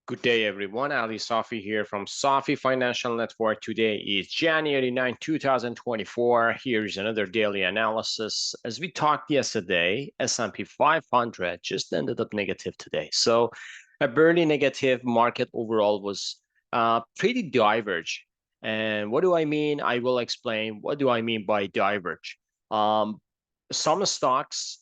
Good day, everyone. Ali Safi here from Safi Financial Network. Today is January 9, 2024. Here's another daily analysis. As we talked yesterday, S&P 500 just ended up negative today. So a barely negative market overall was pretty diverge. And what do I mean? I will explain. What do I mean by diverge? Um, some stocks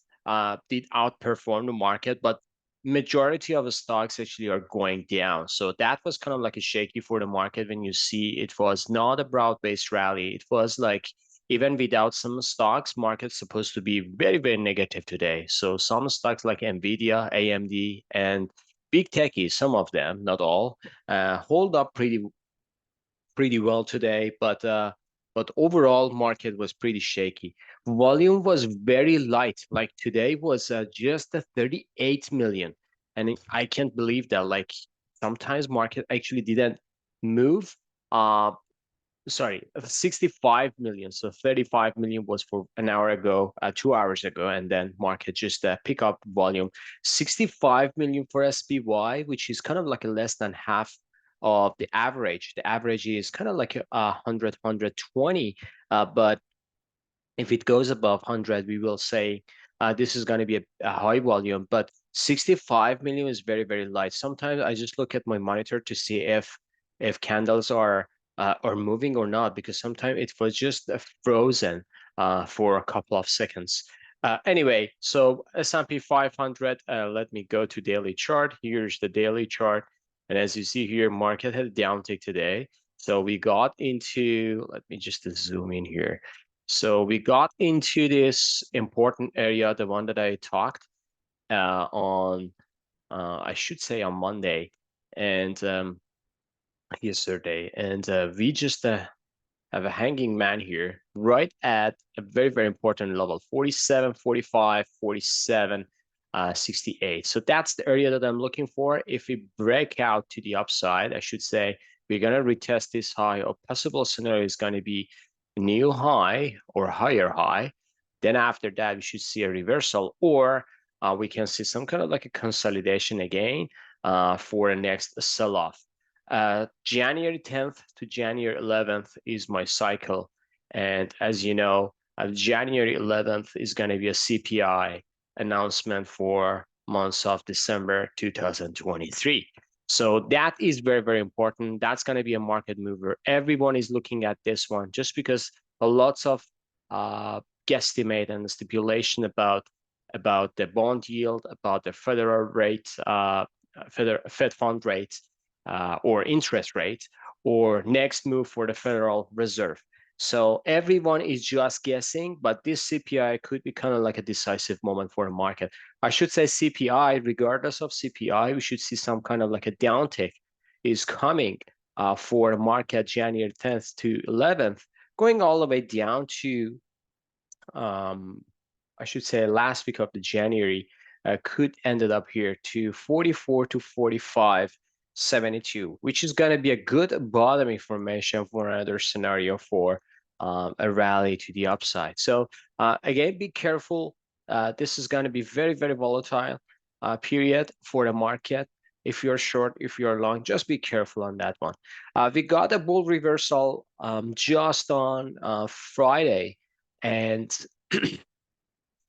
did outperform the market, but majority of the stocks actually are going down. So that was kind of like a shaky for the market when you see it was not a broad-based rally. It was like even without some stocks, market's supposed to be very, very negative today. So some stocks like Nvidia, AMD, and big techies, some of them, not all, hold up pretty well today, but overall market was pretty shaky. Volume was very light. Like today was just a 38 million, and I can't believe that. Like sometimes market actually didn't move. Uh, sorry, 65 million. So 35 million was for an hour ago, 2 hours ago, and then market just pick up volume. 65 million for SPY, which is kind of like a less than half of the average. The average is kind of like 100, 120. But if it goes above 100, we will say this is going to be a high volume. But 65 million is very, very light. Sometimes I just look at my monitor to see if candles are moving or not, because sometimes it was just frozen for a couple of seconds. Anyway, so S&P 500, let me go to daily chart. Here's the daily chart. And as you see here, market had a downtick today. So we got into, let me just zoom in here. So we got into this important area, the one that I talked on, I should say on Monday and yesterday. And we just have a hanging man here right at a very, very important level, 47, 45, 47, 68. So that's the area that I'm looking for. If we break out to the upside, I should say, we're going to retest this high. A possible scenario is going to be new high or higher high. Then after that, we should see a reversal, or we can see some kind of like a consolidation again for the next sell-off. January 10th to January 11th is my cycle. And as you know, January 11th is going to be a CPI announcement for months of December 2023. So that is very, very important. That's going to be a market mover. Everyone is looking at this one just because a lots of guesstimate and stipulation about the bond yield, about the federal rate, Fed fund rate, or interest rate, or next move for the Federal Reserve. So everyone is just guessing, but this CPI could be kind of like a decisive moment for the market. I should say CPI, regardless of CPI, we should see some kind of like a downtick is coming for the market January 10th to 11th, going all the way down to, I should say, last week of the January, could ended up here to 44 to 45.72, which is going to be a good bottoming formation for another scenario for a rally to the upside. So again, be careful. This is going to be very, very volatile period for the market. If you're short, if you're long, just be careful on that one. We got a bull reversal just on Friday, and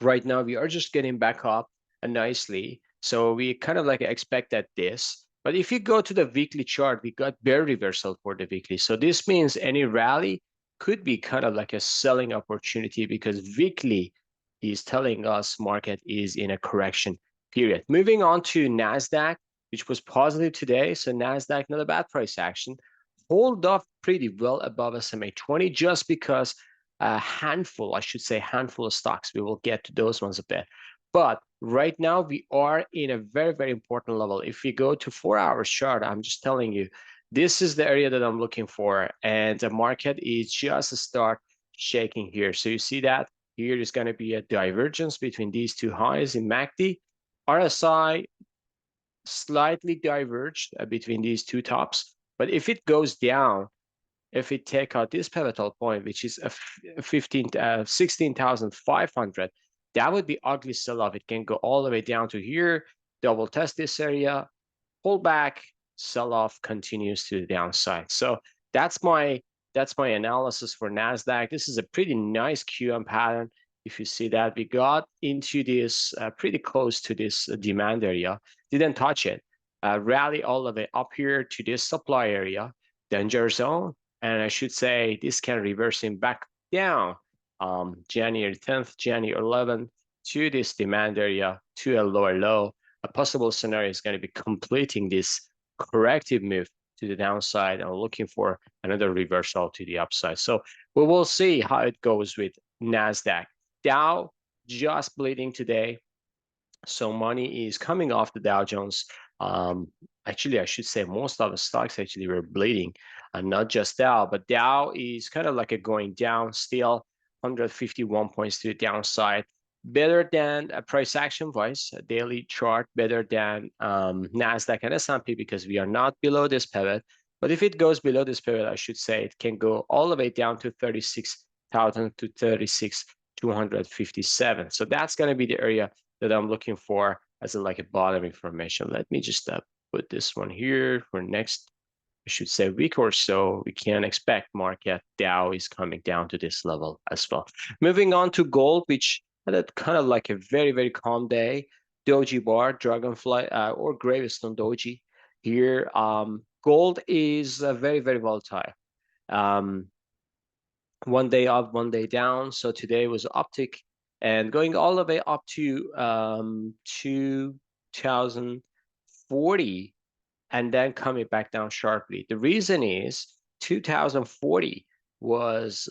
right now we are just getting back up nicely. So we kind of like expected this. But if you go to the weekly chart, we got bear reversal for the weekly. So this means any rally could be kind of like a selling opportunity, because weekly is telling us market is in a correction period. Moving on to Nasdaq, which was positive today. So Nasdaq, not a bad price action, hold up pretty well above SMA 20, just because a handful, I should say, handful of stocks. We will get to those ones a bit. But right now we are in a very, very important level. If we go to 4 hours chart, I'm just telling you, this is the area that I'm looking for. And the market is just start shaking here. So you see that here is going to be a divergence between these two highs in MACD. RSI slightly diverged between these two tops. But if it goes down, if we take out this pivotal point, which is a 16,500, that would be ugly sell-off. It can go all the way down to here, double test this area, pull back, sell-off continues to the downside. So that's my analysis for Nasdaq. This is a pretty nice QM pattern. If you see that, we got into this pretty close to this demand area, didn't touch it, rally all the way up here to this supply area, danger zone, and I should say this can reverse him back down January 10th, January 11th to this demand area to a lower low. A possible scenario is going to be completing this corrective move to the downside and looking for another reversal to the upside. So we will see how it goes with Nasdaq. Dow just bleeding today. So money is coming off the Dow Jones. Actually, I should say most of the stocks actually were bleeding, and not just Dow, but Dow is kind of like a going down still, 151 points to the downside. Better than a price action wise, a daily chart, better than Nasdaq and S&P because we are not below this pivot. But if it goes below this pivot, I should say it can go all the way down to 36,000 to 36,257. So that's going to be the area that I'm looking for as like a bottom information. Let me just put this one here for next, I should say, week or so. We can expect market Dow is coming down to this level as well. Moving on to gold, which had a kind of like a very, very calm day. Doji bar, dragonfly, or gravestone doji here. Gold is very, very volatile. One day up, one day down. So today was uptick and going all the way up to 2040 and then coming back down sharply. The reason is 2040 was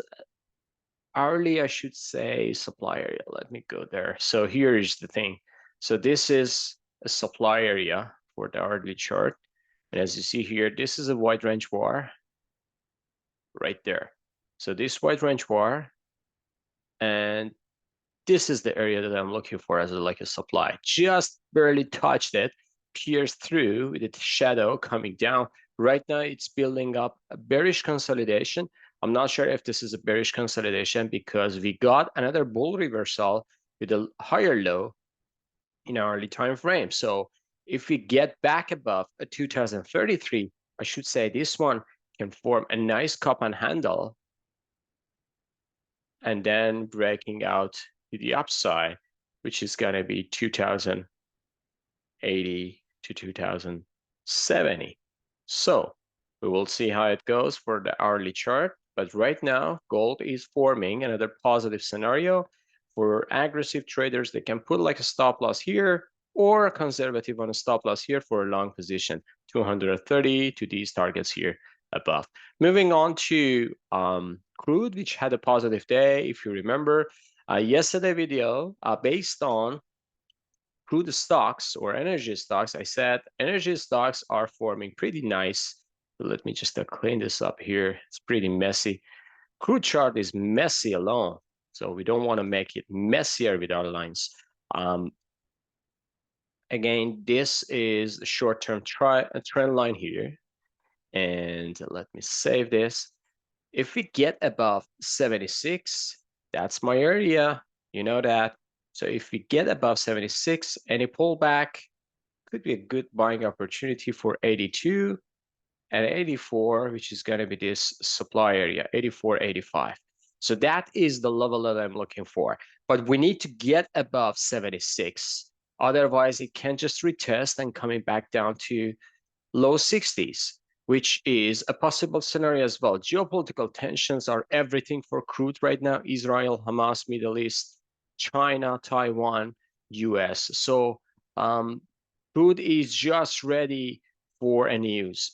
hourly, I should say, supply area. Let me go there. So here is the thing. So this is a supply area for the hourly chart. And as you see here, this is a wide range bar right there. So this wide range bar, and this is the area that I'm looking for as like a supply. Just barely touched it, pierced through with the shadow coming down. Right now, it's building up a bearish consolidation. I'm not sure if this is a bearish consolidation because we got another bull reversal with a higher low in our early time frame. So if we get back above a 2033, I should say this one can form a nice cup and handle and then breaking out to the upside, which is going to be 2080 to 2070. So we will see how it goes for the hourly chart. But right now, gold is forming another positive scenario for aggressive traders. They can put like a stop loss here or a conservative on a stop loss here for a long position, 230 to these targets here above. Moving on to crude, which had a positive day. If you remember yesterday video, based on crude stocks or energy stocks, I said energy stocks are forming pretty nice. So let me just clean this up here. It's pretty messy. Crude chart is messy alone, so we don't want to make it messier with our lines. Again, this is a short-term trend line here. And let me save this. If we get above 76, that's my area. You know that. So if we get above 76, any pullback could be a good buying opportunity for 82 and 84, which is going to be this supply area, 84, 85. So that is the level that I'm looking for. But we need to get above 76. Otherwise, it can just retest and coming back down to low 60s, which is a possible scenario as well. Geopolitical tensions are everything for crude right now. Israel, Hamas, Middle East, China, Taiwan, US. So crude is just ready for a news.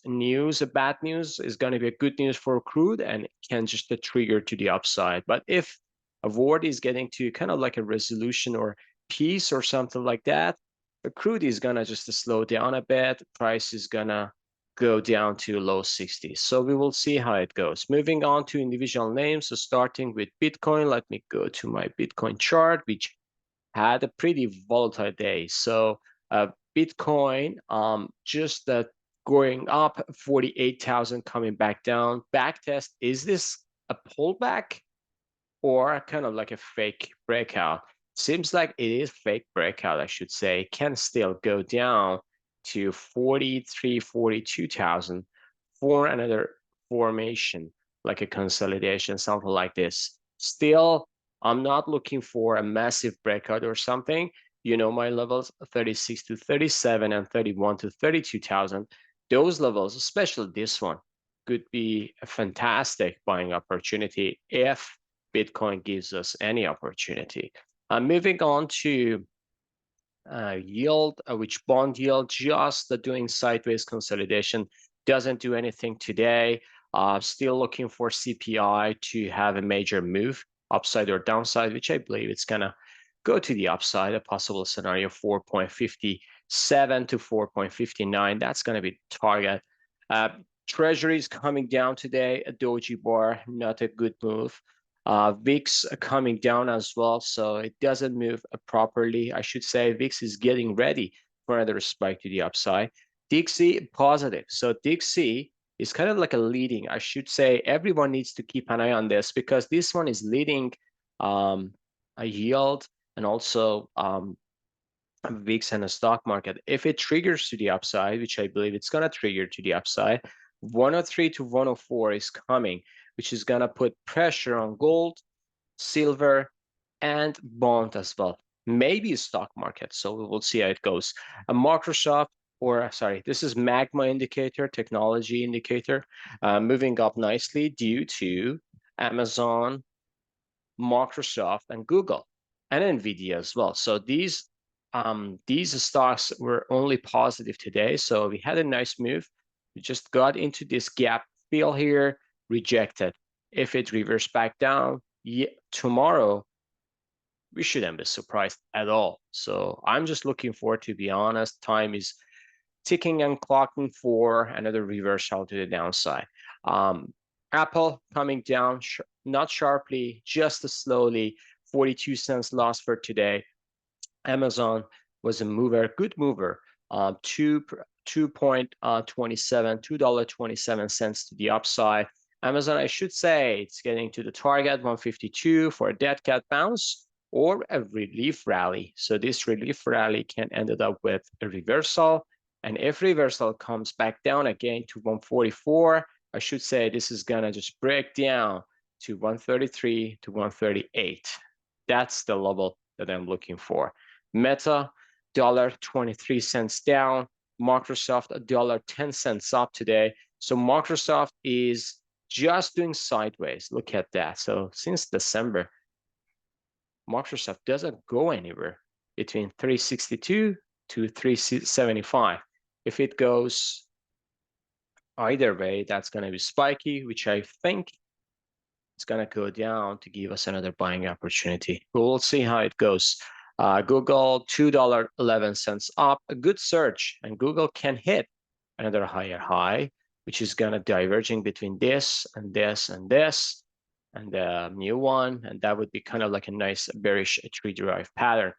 A bad news is going to be a good news for crude and can just a trigger to the upside. But if a war is getting to kind of like a resolution or peace or something like that, the crude is gonna just slow down a bit. Price is gonna go down to low 60s. So we will see how it goes. Moving on to individual names. So starting with Bitcoin, let me go to my Bitcoin chart, which had a pretty volatile day. So Bitcoin just going up 48,000, coming back down. Back test, is this a pullback or kind of like a fake breakout? Seems like it is fake breakout, I should say. Can still go down to 43, 42,000 for another formation, like a consolidation, something like this. Still, I'm not looking for a massive breakout or something. You know my levels, 36 to 37 and 31 to 32,000. Those levels, especially this one, could be a fantastic buying opportunity if Bitcoin gives us any opportunity. Moving on to yield, which bond yield, just doing sideways consolidation, doesn't do anything today. Still looking for CPI to have a major move, upside or downside, which I believe it's gonna go to the upside. A possible scenario 4.57 to 4.59. That's gonna be target. Treasury is coming down today. A doji bar, not a good move. VIX coming down as well, so it doesn't move properly. I should say VIX is getting ready for another spike to the upside. DXY positive. So DXY is kind of like a leading. I should say everyone needs to keep an eye on this because this one is leading a yield and also VIX and the stock market. If it triggers to the upside, which I believe it's going to trigger to the upside, 103 to 104 is coming, which is going to put pressure on gold, silver, and bond as well. Maybe stock market. So we will see how it goes. A Microsoft, or sorry, this is Magma indicator, technology indicator, moving up nicely due to Amazon, Microsoft, and Google, and Nvidia as well. So these stocks were only positive today. So we had a nice move. We just got into this gap fill here, rejected. If it reverses back down, tomorrow, we shouldn't be surprised at all. So I'm just looking forward, to be honest. Time is ticking and clocking for another reversal to the downside. Apple coming down, not sharply, just slowly. 42 cents loss for today. Amazon was a mover, good mover. 2.27, $2.27 to the upside. Amazon, I should say, it's getting to the target 152 for a dead cat bounce or a relief rally. So this relief rally can end up with a reversal. And if reversal comes back down again to 144, I should say this is gonna just break down to 133 to 138. That's the level that I'm looking for. Meta, $1.23 down. Microsoft, $1.10 up today. So Microsoft is just doing sideways. Look at that. So since December, Microsoft doesn't go anywhere between 362 to 375. If it goes either way, that's going to be spiky, which I think it's going to go down to give us another buying opportunity. We'll see how it goes. Google, $2.11 up, a good surge, and Google can hit another higher high, which is going to diverging between this and this and this, and the new one, and that would be kind of like a nice bearish tree drive pattern.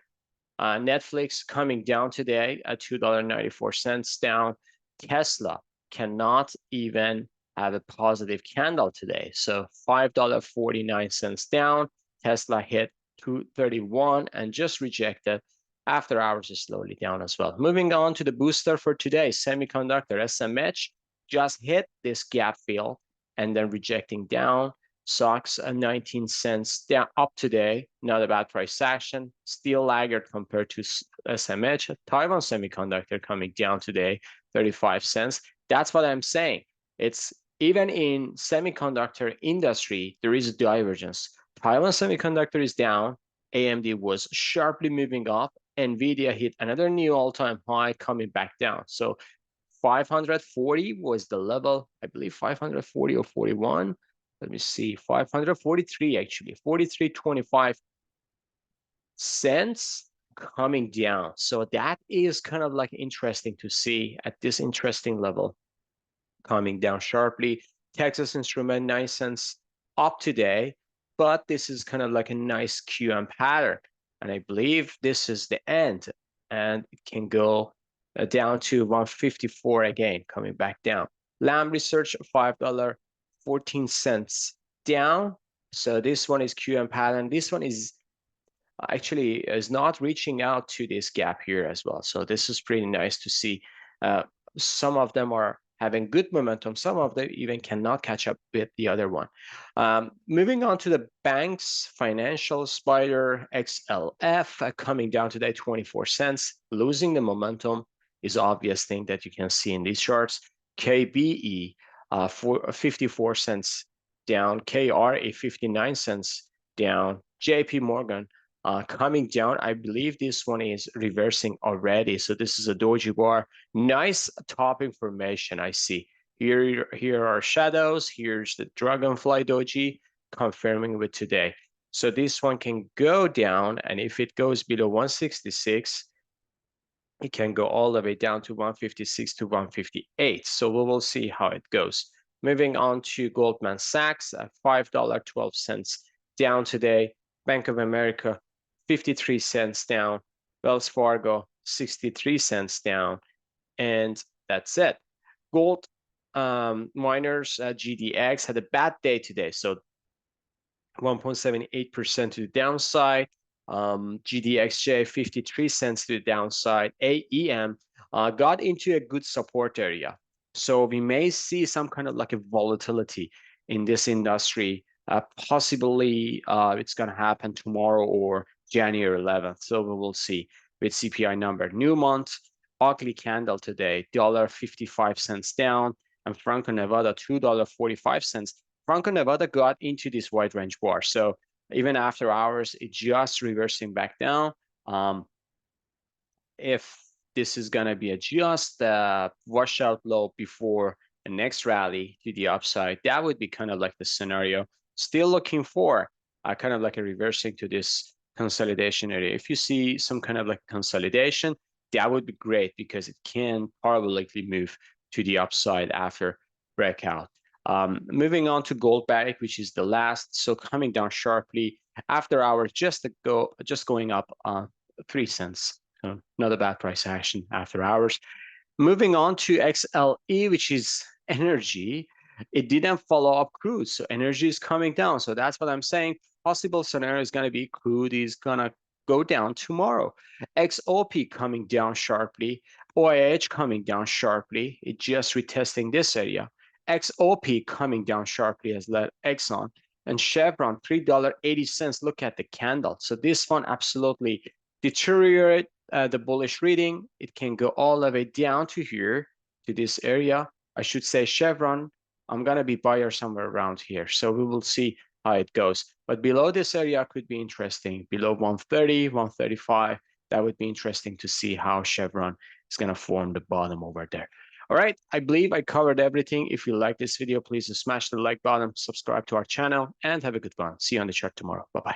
Netflix coming down today at $2.94 down. Tesla cannot even have a positive candle today. So $5.49 down. Tesla hit 231 and just rejected. After hours is slowly down as well. Moving on to the booster for today, semiconductor SMH just hit this gap fill and then rejecting down. SOX 19 cents down up today, not a bad price action, still laggard compared to SMH. Taiwan Semiconductor coming down today, 35 cents. That's what I'm saying. It's even in semiconductor industry, there is a divergence. Taiwan Semiconductor is down. AMD was sharply moving up. Nvidia hit another new all-time high coming back down. So 540 was the level, I believe 540 or 41. Let me see, 543 actually, 43.25 cents coming down. So that is kind of like interesting to see at this interesting level coming down sharply. Texas Instrument 9 cents up today, but this is kind of like a nice QM pattern. And I believe this is the end and it can go down to 154 again, coming back down. Lam Research, $5.14 down. So this one is QM pattern. This one is actually is not reaching out to this gap here as well. So this is pretty nice to see. Some of them are having good momentum. Some of them even cannot catch up with the other one. Moving on to the banks, financial spider XLF coming down today 24 cents, losing the momentum is obvious thing that you can see in these charts. KBE for 54 cents down, KRA 59 cents down, JP Morgan coming down. I believe this one is reversing already. So this is a doji bar. Nice top information I see. Here are shadows. Here's the dragonfly doji confirming with today. So this one can go down, and if it goes below 166, it can go all the way down to 156 to 158. So we will see how it goes. Moving on to Goldman Sachs at $5.12 down today. Bank of America 53 cents down. Wells Fargo 63 cents down. And that's it. Gold miners GDX had a bad day today. So 1.78% to the downside. GDXJ 53 cents to the downside. AEM got into a good support area. So we may see some kind of like a volatility in this industry. Possibly it's going to happen tomorrow or January 11th. So we will see with CPI number. Newmont, ugly candle today, $1.55 down. And Franco-Nevada, $2.45. Franco-Nevada got into this wide range bar. So even after hours, it just reversing back down. If this is going to be a just washout low before the next rally to the upside, that would be kind of like the scenario. Still looking for kind of like a reversing to this consolidation area. If you see some kind of like consolidation, that would be great because it can parabolically move to the upside after breakout. Moving on to gold barric, which is the last. So coming down sharply after hours, just going up 3 cents. So not a bad price action after hours. Moving on to XLE, which is energy. It didn't follow up crude, so energy is coming down. So that's what I'm saying. Possible scenario is going to be crude is going to go down tomorrow. XOP coming down sharply. OIH coming down sharply. It just retesting this area. XOP coming down sharply as led Exxon. And Chevron, $3.80. Look at the candle. So this one absolutely deteriorate the bullish reading. It can go all the way down to here, to this area. I should say Chevron, I'm going to be buyer somewhere around here. So we will see how it goes. But below this area could be interesting. Below 130, 135, that would be interesting to see how Chevron is going to form the bottom over there. All right, I believe I covered everything. If you like this video, please smash the like button, subscribe to our channel, and have a good one. See you on the chart tomorrow. Bye-bye.